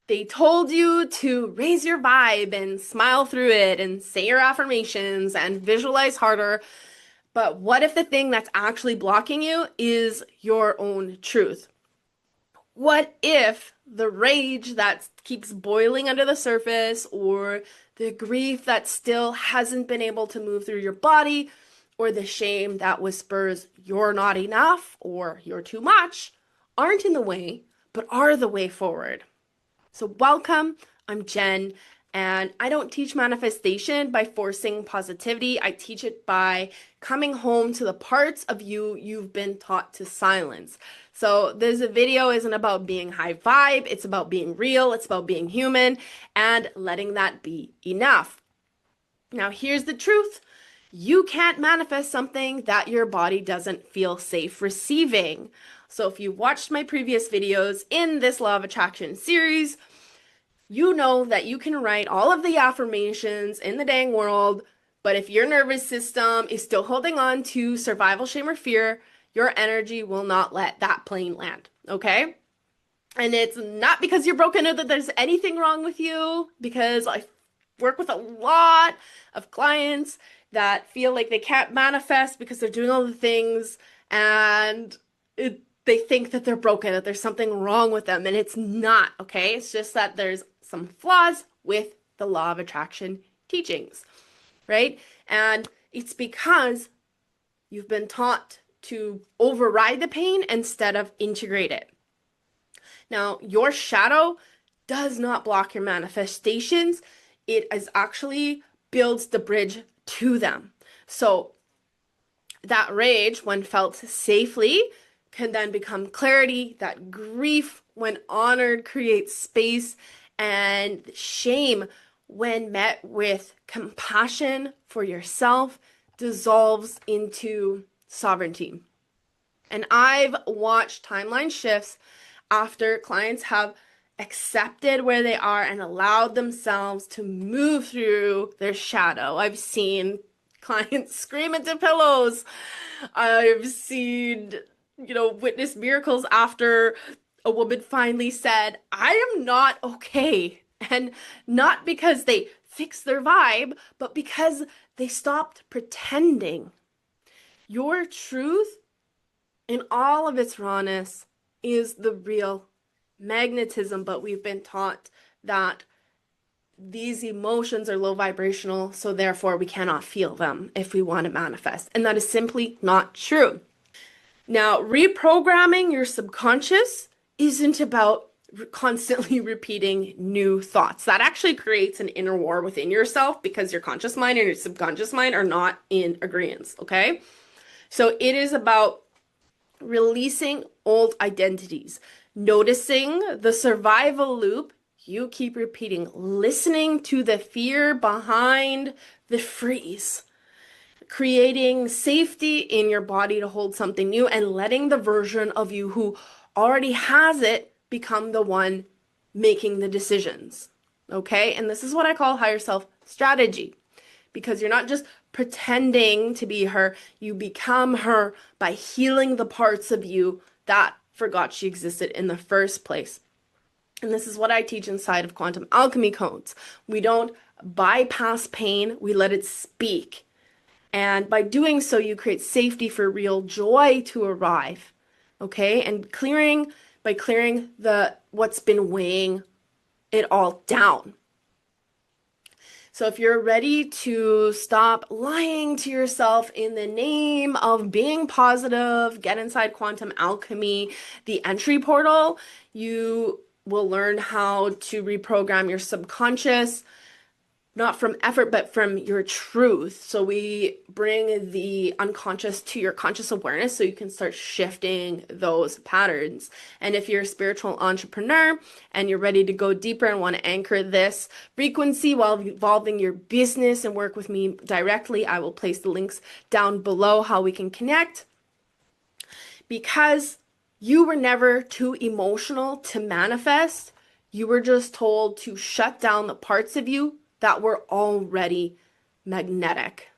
They told you to raise your vibe and smile through it and say your affirmations and visualize harder. But what if the thing that's actually blocking you is your own truth? What if the rage that keeps boiling under the surface, or the grief that still hasn't been able to move through your body, or the shame that whispers you're not enough or you're too much, aren't in the way, but are the way forward? So, welcome. I'm Jen, and I don't teach manifestation by forcing positivity. I teach it by coming home to the parts of you you've been taught to silence. So, this video isn't about being high vibe, it's about being real, it's about being human, and letting that be enough. Now, here's the truth. You can't manifest something that your body doesn't feel safe receiving. So if you watched my previous videos in this Law of Attraction series, you know that you can write all of the affirmations in the dang world, but if your nervous system is still holding on to survival, shame, or fear, your energy will not let that plane land, okay? And it's not because you're broken or that there's anything wrong with you, because I work with a lot of clients that feel like they can't manifest because they're doing all the things and they think that they're broken, that there's something wrong with them, and it's not, okay? It's just that there's some flaws with the law of attraction teachings, right? And it's because you've been taught to override the pain instead of integrate it. Now, your shadow does not block your manifestations. It is actually builds the bridge to them. So that rage, when felt safely, can then become clarity. That grief, when honored, creates space. And shame, when met with compassion for yourself, dissolves into sovereignty. And I've watched timeline shifts after clients have accepted where they are and allowed themselves to move through their shadow. I've seen clients scream into pillows. I've seen, witness miracles after a woman finally said, I am not okay. And not because they fixed their vibe, but because they stopped pretending. Your truth, in all of its rawness, is the real magnetism, but we've been taught that these emotions are low vibrational, so therefore we cannot feel them if we want to manifest. And that is simply not true. Now, reprogramming your subconscious isn't about constantly repeating new thoughts. That actually creates an inner war within yourself because your conscious mind and your subconscious mind are not in agreement, okay? So it is about releasing old identities, noticing the survival loop you keep repeating, listening to the fear behind the freeze, creating safety in your body to hold something new, and letting the version of you who already has it become the one making the decisions. Okay? And this is what I call higher self strategy, because you're not just pretending to be her, you become her by healing the parts of you that forgot she existed in the first place. And this is what I teach inside of quantum alchemy codes. We don't bypass pain, we let it speak. And by doing so, you create safety for real joy to arrive. Okay? And by clearing what's been weighing it all down. So if you're ready to stop lying to yourself in the name of being positive, get inside quantum alchemy, the entry portal, you will learn how to reprogram your subconscious, not from effort, but from your truth. So we bring the unconscious to your conscious awareness so you can start shifting those patterns. And if you're a spiritual entrepreneur and you're ready to go deeper and want to anchor this frequency while evolving your business and work with me directly, I will place the links down below how we can connect. Because you were never too emotional to manifest, you were just told to shut down the parts of you that were already magnetic.